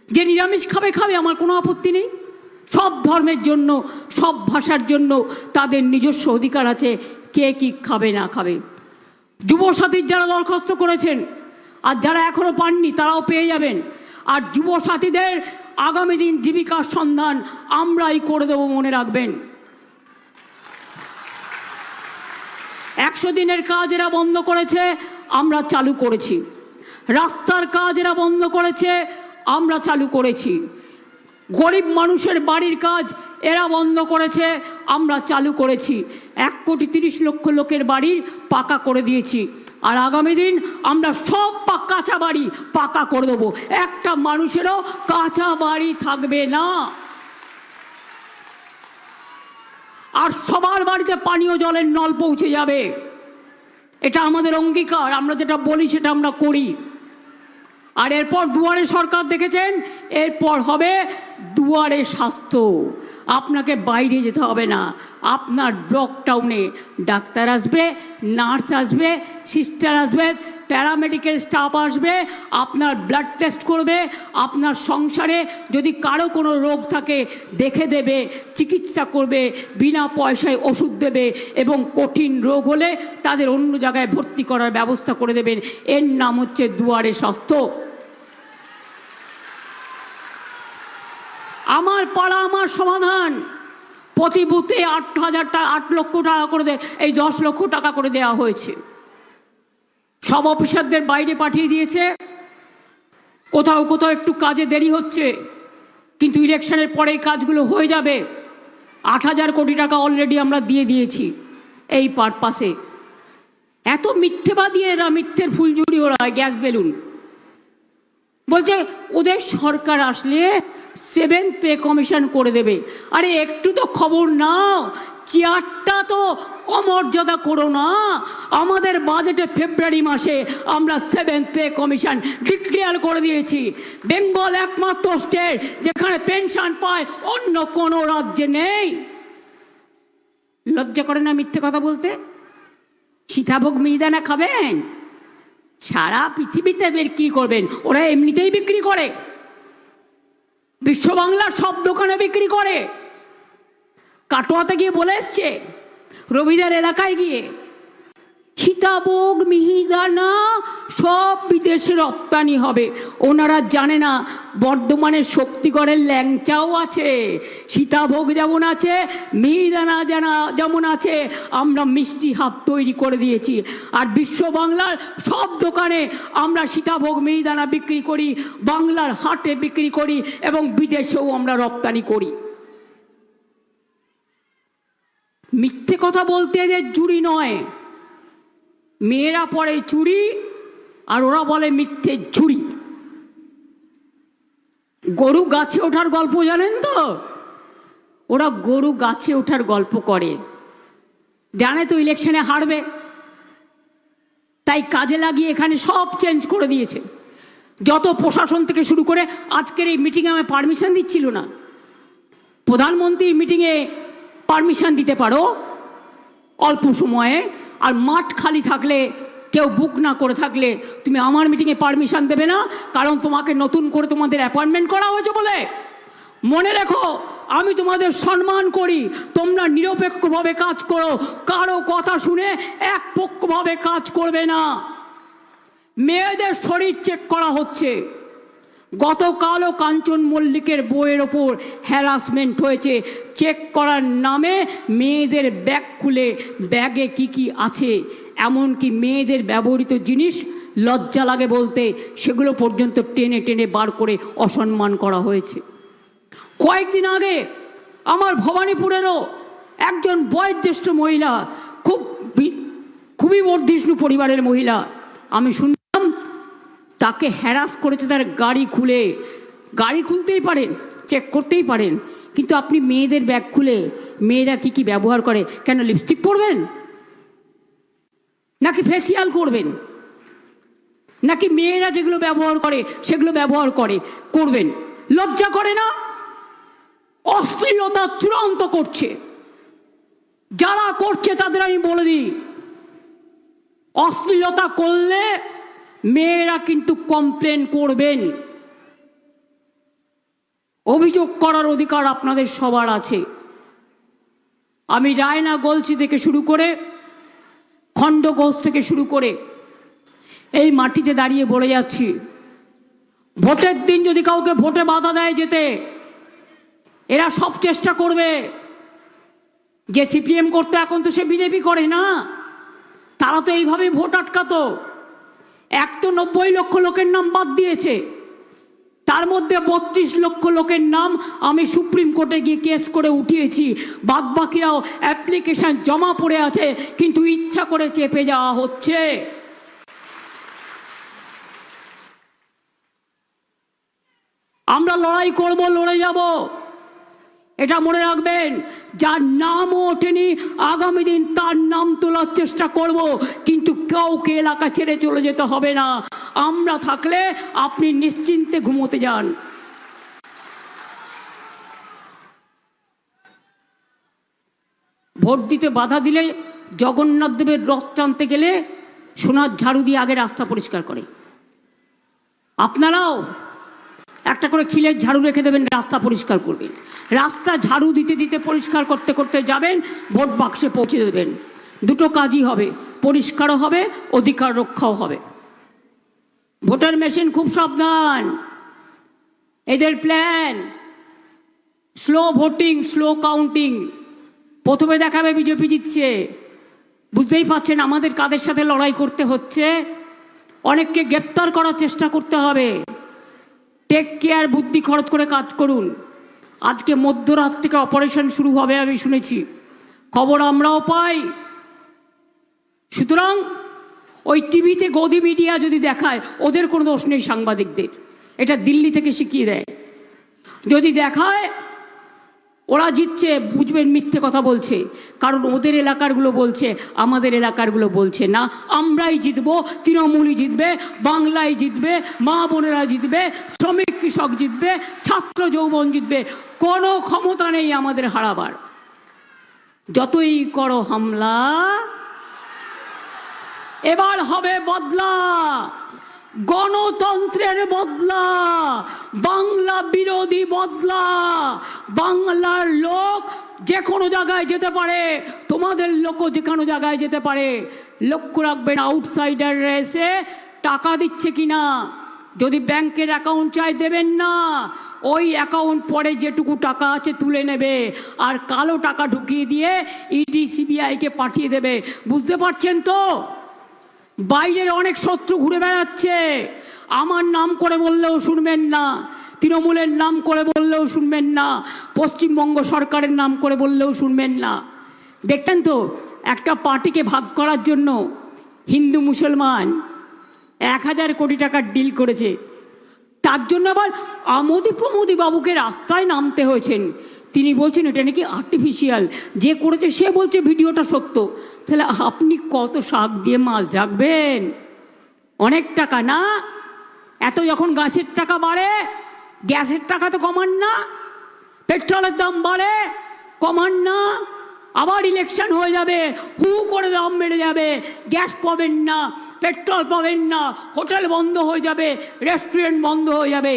যে নিরামিষ খাবে খাবে, আমার কোনো আপত্তি নেই। সব ধর্মের জন্য, সব ভাষার জন্য তাদের নিজস্ব অধিকার আছে, কে কি খাবে না খাবে। যুবসাথীর যারা দরখাস্ত করেছেন আর যারা এখনো পাননি তারাও পেয়ে যাবেন। আর যুবসাথীদের আগামী দিন জীবিকার সন্ধান আমরাই করে দেবো, মনে রাখবেন। 100 দিনের কাজ এরা বন্ধ করেছে, আমরা চালু করেছি। রাস্তার কাজ এরা বন্ধ করেছে, আমরা চালু করেছি। গরিব মানুষের বাড়ির কাজ এরা বন্ধ করেছে, আমরা চালু করেছি। 1,30,00,000 লোকের বাড়ির পাকা করে দিয়েছি। আর আগামী দিন আমরা সব কাঁচা বাড়ি পাকা করে দেবো, একটা মানুষেরও কাঁচা বাড়ি থাকবে না। আর সবার বাড়িতে পানীয় জলের নল পৌঁছে যাবে, এটা আমাদের অঙ্গীকার। আমরা যেটা বলি সেটা আমরা করি। আর এরপর দুয়ারে সরকার দেখেছেন, এরপর হবে দুয়ারে স্বাস্থ্য। আপনাকে বাইরে যেতে হবে না, আপনার ব্লক টাউনে ডাক্তার আসবে, নার্স আসবে, সিস্টার আসবে, প্যারামেডিক্যাল স্টাফ আসবে, আপনার ব্লাড টেস্ট করবে, আপনার সংসারে যদি কারো কোনো রোগ থাকে দেখে দেবে, চিকিৎসা করবে, বিনা পয়সায় ওষুধ দেবে, এবং কঠিন রোগ হলে তাদের অন্য জায়গায় ভর্তি করার ব্যবস্থা করে দেবেন। এর নাম হচ্ছে দুয়ারে স্বাস্থ্য। আমার পাড়া আমার সমাধান। প্রতি বুথে 8 লক্ষ টাকা করে এই 10 লক্ষ টাকা করে দেওয়া হয়েছে। সব অফিসারদের বাইরে পাঠিয়ে দিয়েছে। কোথাও কোথাও একটু কাজে দেরি হচ্ছে, কিন্তু ইলেকশনের পরে এই কাজগুলো হয়ে যাবে। 8,000 কোটি টাকা অলরেডি আমরা দিয়ে দিয়েছি এই পারপাসে। এত মিথ্যেবাদী এরা, মিথ্যের ফুলঝুরি ওরা, গ্যাস বেলুন। বলছে ওদের সরকার আসলে 7th পে কমিশন করে দেবে। আরে একটু তো খবর নাও, চেয়ারটা তো অমর্যাদা করো না। আমাদের বাজেটে ফেব্রুয়ারি মাসে আমরা 7th পে কমিশন ডিক্লেয়ার করে দিয়েছি। বেঙ্গল একমাত্র স্টেট যেখানে পেনশন পায়, অন্য কোনো রাজ্যে নেই। লজ্জা করে না মিথ্যে কথা বলতে? সীতাভোগ মিহিদানা খাবেন? সারা পৃথিবীতে বিক্রি করবেন, ওরা এমনিতেই বিক্রি করে, বিশ্ব বাংলার সব দোকানে বিক্রি করে। কাটোয়াতে গিয়ে বলে এসছে, রবিদার এলাকায় গিয়ে, সীতাভোগ মিহিদানা সব বিদেশে রপ্তানি হবে। ওনারা জানে না বর্ধমানের শক্তিগড়ের ল্যাংচাও আছে, সীতাভোগ যেমন আছে, মিহিদানা যেমন আছে। আমরা মিষ্টি হাব তৈরি করে দিয়েছি, আর বিশ্ব বাংলার সব দোকানে আমরা সীতাভোগ মিহিদানা বিক্রি করি, বাংলার হাটে বিক্রি করি, এবং বিদেশেও আমরা রপ্তানি করি। মিথ্যে কথা বলতে এদের জুড়ি নয়। মেয়েরা পরে চুড়ি আর ওরা বলে মিথ্যে ঝুড়ি। গরু গাছে ওঠার গল্প জানেন তো? ওরা গরু গাছে ওঠার গল্প করে, জানে তো ইলেকশনে হারবে, তাই কাজে লাগিয়ে এখানে সব চেঞ্জ করে দিয়েছে। যত প্রশাসন থেকে শুরু করে, আজকের এই মিটিংয়ে আমায় পারমিশন দিচ্ছিল না। প্রধানমন্ত্রীর মিটিংয়ে পারমিশন দিতে পারো অল্প সময়ে, আর মাঠ খালি থাকলে, কেউ বুক না করে থাকলে তুমি আমার মিটিংয়ে পারমিশন দেবে না, কারণ তোমাকে নতুন করে তোমাদের অ্যাপয়েন্টমেন্ট করা হয়েছে বলে। মনে রেখো, আমি তোমাদের সম্মান করি, তোমরা নিরপেক্ষভাবে কাজ করো, কারো কথা শুনে একপক্ষভাবে কাজ করবে না। মেয়েদের শরীর চেক করা হচ্ছে। গতকালও কাঞ্চন মল্লিকের বইয়ের ওপর হ্যারাসমেন্ট হয়েছে। চেক করার নামে মেয়েদের ব্যাগ খুলে ব্যাগে কি কি আছে, এমনকি মেয়েদের ব্যবহৃত জিনিস, লজ্জা লাগে বলতে, সেগুলো পর্যন্ত টেনে টেনে বার করে অসম্মান করা হয়েছে। কয়েকদিন আগে আমার ভবানীপুরেরও একজন বয়োজ্যেষ্ঠ মহিলা, খুবই বর্ধিষ্ণু পরিবারের মহিলা, আমি শুনলাম তাকে হ্যারাস করেছে। তার গাড়ি খুলতেই পারেন, চেক করতেই পারেন, কিন্তু আপনি মেয়েদের ব্যাগ খুলে মেয়েরা কি কি ব্যবহার করে, কেন লিপস্টিক পরবেন নাকি ফেসিয়াল করবেন, নাকি মেয়েরা যেগুলো ব্যবহার করে সেগুলো করবেন? লজ্জা করে না? অশ্লীলতা চূড়ান্ত করছে। যারা করছে তাদের আমি বলে দিই, অশ্লীলতা করলে মেয়েরা কিন্তু কমপ্লেন করবেন। অভিযোগ করার অধিকার আপনাদের সবার আছে। আমি রায়না গলসি থেকে শুরু করে খণ্ডঘোষ থেকে শুরু করে এই মাটিতে দাঁড়িয়ে বলে যাচ্ছি, ভোটের দিন যদি কাউকে ভোটে বাধা দেয় যেতে, এরা সব চেষ্টা করবে। যে সিপিএম করতো এখন তো সে বিজেপি করে না, তারা তো এইভাবে ভোট আটকাতো। 90 লক্ষ লোকের নাম বাদ দিয়েছে, তার মধ্যে 32 লক্ষ লোকের নাম আমি সুপ্রিম কোর্টে গিয়ে কেস করে উঠিয়েছি। বাদবাকিরাও অ্যাপ্লিকেশন জমা পড়ে আছে, কিন্তু ইচ্ছা করে চেপে যাওয়া হচ্ছে। আমরা লড়াই করব, লড়ে যাব, এটা মনে রাখবেন। যার নামও ওঠেনি আগামী দিন তার নাম তোলার চেষ্টা করব, কিন্তু কাউকে এলাকা ছেড়ে চলে যেতে হবে না। আমরা থাকলে আপনি নিশ্চিন্তে ঘুমোতে যান। ভোট দিতে বাধা দিলে জগন্নাথ দেবের রথ টানতে গেলে সোনার ঝাড়ু দিয়ে আগে রাস্তা পরিষ্কার করে। আপনারাও একটা করে খিলের ঝাড়ু রেখে দেবেন, রাস্তা পরিষ্কার করবেন। রাস্তা ঝাড়ু দিতে দিতে পরিষ্কার করতে করতে যাবেন, ভোট বাক্সে পৌঁছে দেবেন। দুটো কাজই হবে, পরিষ্কারও হবে, অধিকার রক্ষাও হবে। ভোটার মেশিন খুব সাবধান, এদের plan slow voting, slow counting. প্রথমে দেখাবে বিজেপি জিতছে, বুঝতেই পারছেন আমাদের কাদের সাথে লড়াই করতে হচ্ছে। অনেককে গ্রেপ্তার করার চেষ্টা করতে হবে। টেক কেয়ার, বুদ্ধি খরচ করে কাজ করুন। আজকে মধ্যরাত থেকে অপারেশন শুরু হবে আমি শুনেছি, খবর আমরাও পাই। সুতরাং ওই টিভিতে গদি মিডিয়া যদি দেখায়, ওদের কোনো দোষ নেই সাংবাদিকদের, এটা দিল্লি থেকে শিখিয়ে দেয়। যদি দেখায় ওরা জিতছে, বুঝবেন মিথ্যে কথা বলছে, কারণ ওদের এলাকারগুলো বলছে, আমাদের এলাকারগুলো বলছে না। আমরাই জিতবো, তৃণমূলই জিতবে, বাংলায় জিতবে, মা বোনেরা জিতবে, শ্রমিক কৃষক জিতবে, ছাত্র যৌবন জিতবে। কোনো ক্ষমতা নেই আমাদের হারাবার। যতই করো হামলা, এবার হবে বদলা, গণতন্ত্রের বদলা, বাংলা বিরোধী বদলা। বাংলার লোক যে কোনো জায়গায় যেতে পারে, তোমাদের লোকও যে কোনো জায়গায় যেতে পারে। লক্ষ্য রাখবেন আউটসাইডাররা এসে টাকা দিচ্ছে কিনা। যদি ব্যাংকের অ্যাকাউন্ট চাই দেবেন না, ওই অ্যাকাউন্ট পরে যেটুকু টাকা আছে তুলে নেবে, আর কালো টাকা ঢুকিয়ে দিয়ে ইডি সিবিআইকে পাঠিয়ে দেবে। বুঝতে পারছেন তো? বাইরের অনেক শত্রু ঘুরে বেড়াচ্ছে, আমার নাম করে বললেও শুনবেন না, তৃণমূলের নাম করে বললেও শুনবেন না, পশ্চিমবঙ্গ সরকারের নাম করে বললেও শুনবেন না। দেখছেন তো, একটা পার্টিকে ভাগ করার জন্য হিন্দু মুসলমান 1000 কোটি টাকার ডিল করেছে। তার জন্য আবার আমোদি প্রমোদি বাবুকে রাস্তায় নামতে হয়েছেন। তিনি বলছেন এটা নাকি আর্টিফিশিয়াল, যে করেছে সে বলছে ভিডিওটা সত্য। তাহলে আপনি কত শাক দিয়ে মাছ ঢাকবেন? অনেক টাকা না? এত যখন গ্যাসের টাকা বাড়ে, গ্যাসের টাকা তো কমান না, পেট্রোলের দাম বাড়ে, কমান না। আবার ইলেকশন হয়ে যাবে, হু করে দাম বেড়ে যাবে, গ্যাস পাবেন না, পেট্রোল পাবেন না, হোটেল বন্ধ হয়ে যাবে, রেস্টুরেন্ট বন্ধ হয়ে যাবে।